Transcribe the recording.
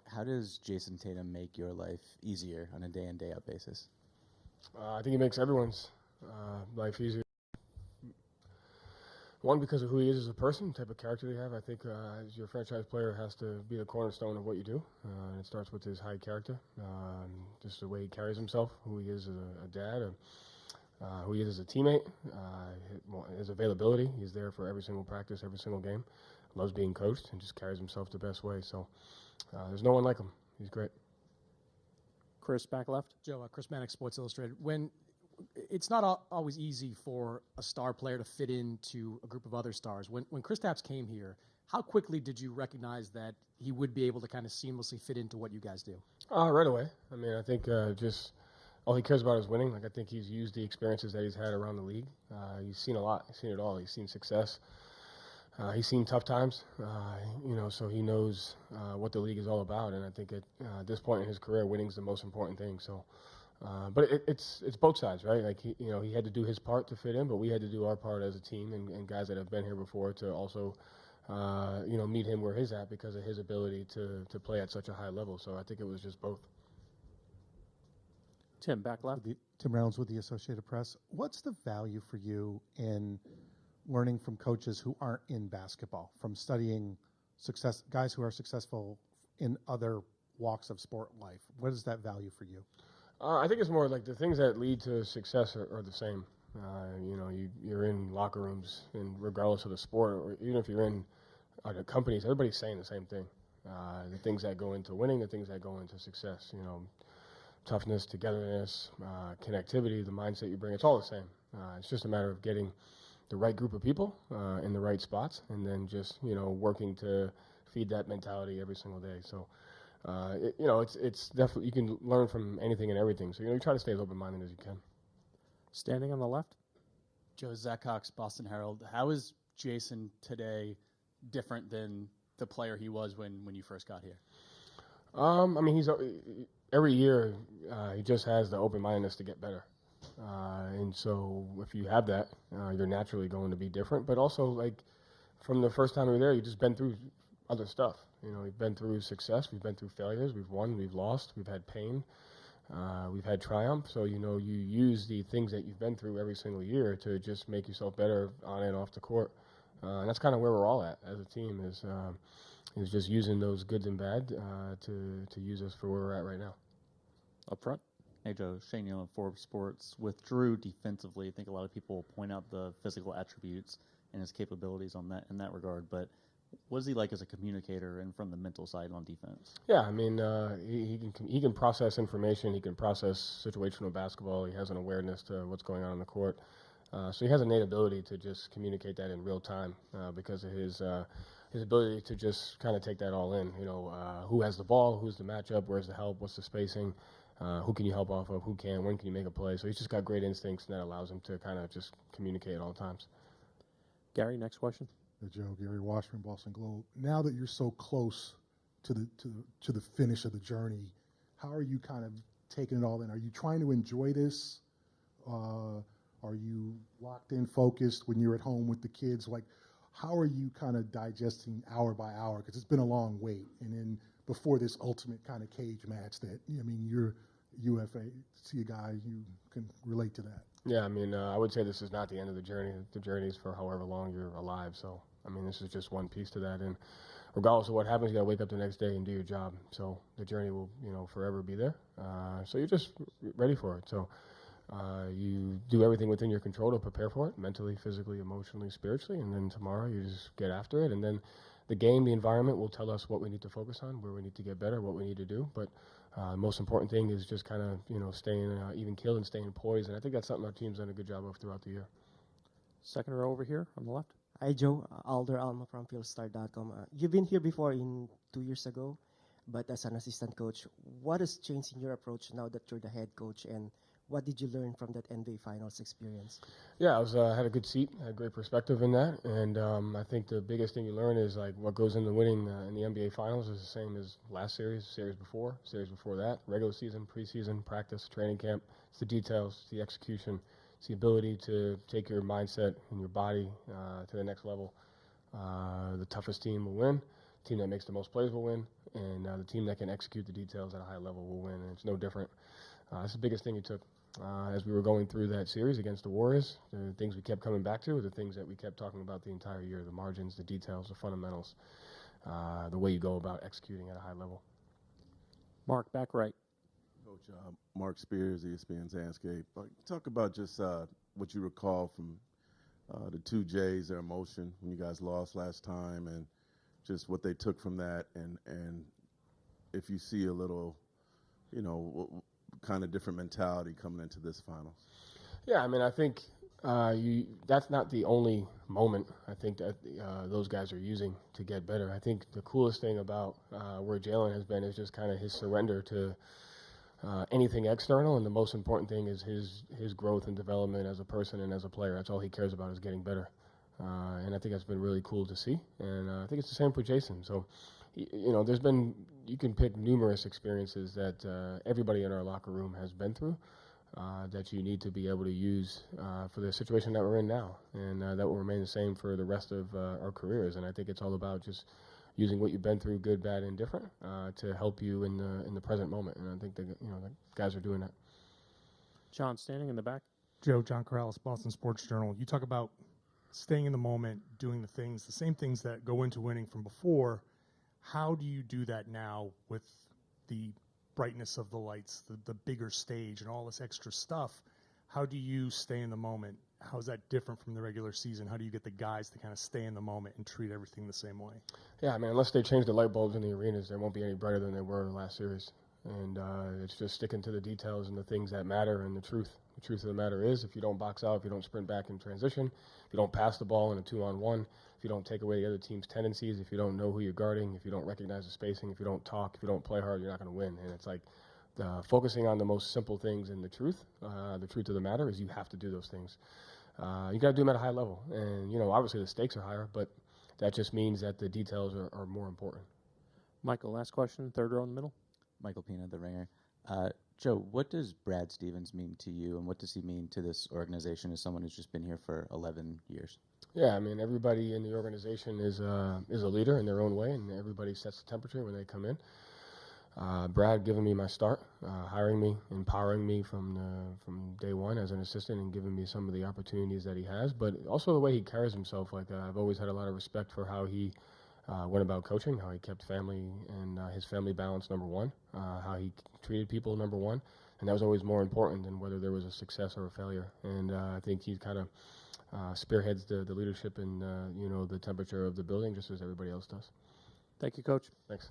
How does Jayson Tatum make your life easier on a day in, day out basis? I think he makes everyone's life easier. One, because of who he is as a person, the type of character they have. I think as your franchise player has to be the cornerstone of what you do. And it starts with his high character, just the way he carries himself, who he is as a dad, who he is as a teammate, his availability. He's there for every single practice, every single game. Loves being coached and just carries himself the best way. So there's no one like him. He's great. Chris, back left. Joe, Chris Mannix, Sports Illustrated. When it's not always easy for a star player to fit into a group of other stars. When Kristaps came here, how quickly did you recognize that he would be able to kind of seamlessly fit into what you guys do? Right away. I mean, I think just all he cares about is winning. Like, I think he's used the experiences that he's had around the league. He's seen a lot. He's seen it all. He's seen success. He's seen tough times, so he knows what the league is all about. And I think at this point in his career, winning is the most important thing. So, but it's both sides, right? Like he had to do his part to fit in, but we had to do our part as a team and guys that have been here before to also, meet him where he's at because of his ability to play at such a high level. So I think it was just both. Tim, back left. Tim Reynolds with the Associated Press. What's the value for you in learning from coaches who aren't in basketball, from studying guys who are successful in other walks of sport life? What is that value for you? I think it's more like the things that lead to success are the same. You're in locker rooms, and regardless of the sport, or even if you're in other companies, everybody's saying the same thing. The things that go into winning, the things that go into success. Toughness, togetherness, connectivity, the mindset you bring. It's all the same. It's just a matter of getting the right group of people in the right spots, and then just working to feed that mentality every single day. So. It's definitely, you can learn from anything and everything. So, you try to stay as open-minded as you can. Standing on the left. Joe, Zach Cox, Boston Herald. How is Jayson today different than the player he was when you first got here? He's every year he just has the open-mindedness to get better. And so if you have that, you're naturally going to be different. But also, like, from the first time you were there, you've just been through other stuff. We've been through success, we've been through failures, we've won, we've lost, we've had pain, we've had triumph. So, you use the things that you've been through every single year to just make yourself better on and off the court. And that's kind of where we're all at as a team is just using those goods and bad to use us for where we're at right now. Up front. Hey, Joe. Shane Neal of Forbes Sports. With Drew defensively, I think a lot of people point out the physical attributes and his capabilities in that regard, but what is he like as a communicator and from the mental side on defense? Yeah, he can process information. He can process situational basketball. He has an awareness to what's going on the court. So he has an innate ability to just communicate that in real time because of his ability to just kind of take that all in. Who has the ball? Who's the matchup? Where's the help? What's the spacing? Who can you help off of? Who can? When can you make a play? So he's just got great instincts, and that allows him to kind of just communicate at all times. Gary, next question. Joe, Gary Washburn, Boston Globe. Now that you're so close to the finish of the journey, how are you kind of taking it all in? Are you trying to enjoy this? Are you locked in, focused when you're at home with the kids? Like, how are you kind of digesting hour by hour? Because it's been a long wait. And then before this ultimate kind of cage match that, you're UFA, see a guy, you can relate to that. Yeah, I would say this is not the end of the journey. The journey is for however long you're alive. So, this is just one piece to that. And regardless of what happens, you got to wake up the next day and do your job. So the journey will, forever be there. So you're just ready for it. So you do everything within your control to prepare for it, mentally, physically, emotionally, spiritually. And then tomorrow you just get after it. And then the game, the environment will tell us what we need to focus on, where we need to get better, what we need to do. But the most important thing is just kind of, staying even keeled and staying poised. And I think that's something our team's done a good job of throughout the year. Second row over here on the left. Hi, Joe. Alder Alma from philstar.com. You've been here before 2 years ago, but as an assistant coach, what has changed in your approach now that you're the head coach, and what did you learn from that NBA Finals experience? Yeah, I had a good seat, had great perspective in that, and I think the biggest thing you learn is like what goes into winning in the NBA Finals is the same as last series before that, regular season, preseason, practice, training camp. It's the details, it's the execution. It's the ability to take your mindset and your body to the next level. The toughest team will win. The team that makes the most plays will win. and the team that can execute the details at a high level will win, and it's no different. That's the biggest thing he took. As we were going through that series against the Warriors, the things we kept coming back to were the things that we kept talking about the entire year: the margins, the details, the fundamentals, the way you go about executing at a high level. Mark, back right. Coach, Mark Spears, ESPN's Landscape. Talk about just what you recall from the two Jays, their emotion when you guys lost last time, and just what they took from that, and if you see a little, kind of different mentality coming into this finals. Yeah, I mean, I think that's not the only moment I think that those guys are using to get better. I think the coolest thing about where Jaylen has been is just kind of his surrender to anything external, and the most important thing is his growth and development as a person and as a player. That's all he cares about, is getting better. And I think that's been really cool to see. And I think it's the same for Jayson. So, you can pick numerous experiences that everybody in our locker room has been through that you need to be able to use for the situation that we're in now. And that will remain the same for the rest of our careers. And I think it's all about just using what you've been through, good, bad, and different, to help you in the present moment. And I think the guys are doing that. John, standing in the back. John Corrales, Boston Sports Journal. You talk about staying in the moment, doing the same things that go into winning from before. How do you do that now with the brightness of the lights, the bigger stage, and all this extra stuff? How do you stay in the moment? How is that different from the regular season? How do you get the guys to kind of stay in the moment and treat everything the same way? Yeah, I mean, unless they change the light bulbs in the arenas, they won't be any brighter than they were in the last series. And it's just sticking to the details and the things that matter and the truth. The truth of the matter is, if you don't box out, if you don't sprint back in transition, if you don't pass the ball in a 2-on-1, if you don't take away the other team's tendencies, if you don't know who you're guarding, if you don't recognize the spacing, if you don't talk, if you don't play hard, you're not going to win. And it's like focusing on the most simple things and the truth of the matter is you have to do those things. You got to do them at a high level. And, obviously the stakes are higher, but that just means that the details are more important. Michael, last question, third row in the middle. Michael Pina, The Ringer. Joe, what does Brad Stevens mean to you, and what does he mean to this organization as someone who's just been here for 11 years? Yeah, I mean, everybody in the organization is a leader in their own way, and everybody sets the temperature when they come in. Brad giving me my start, hiring me, empowering me from day one as an assistant, and giving me some of the opportunities that he has, but also the way he carries himself. Like I've always had a lot of respect for how he went about coaching, how he kept family and his family balance number one, how he treated people number one, and that was always more important than whether there was a success or a failure. And I think he kind of spearheads the leadership and the temperature of the building just as everybody else does. Thank you, Coach. Thanks.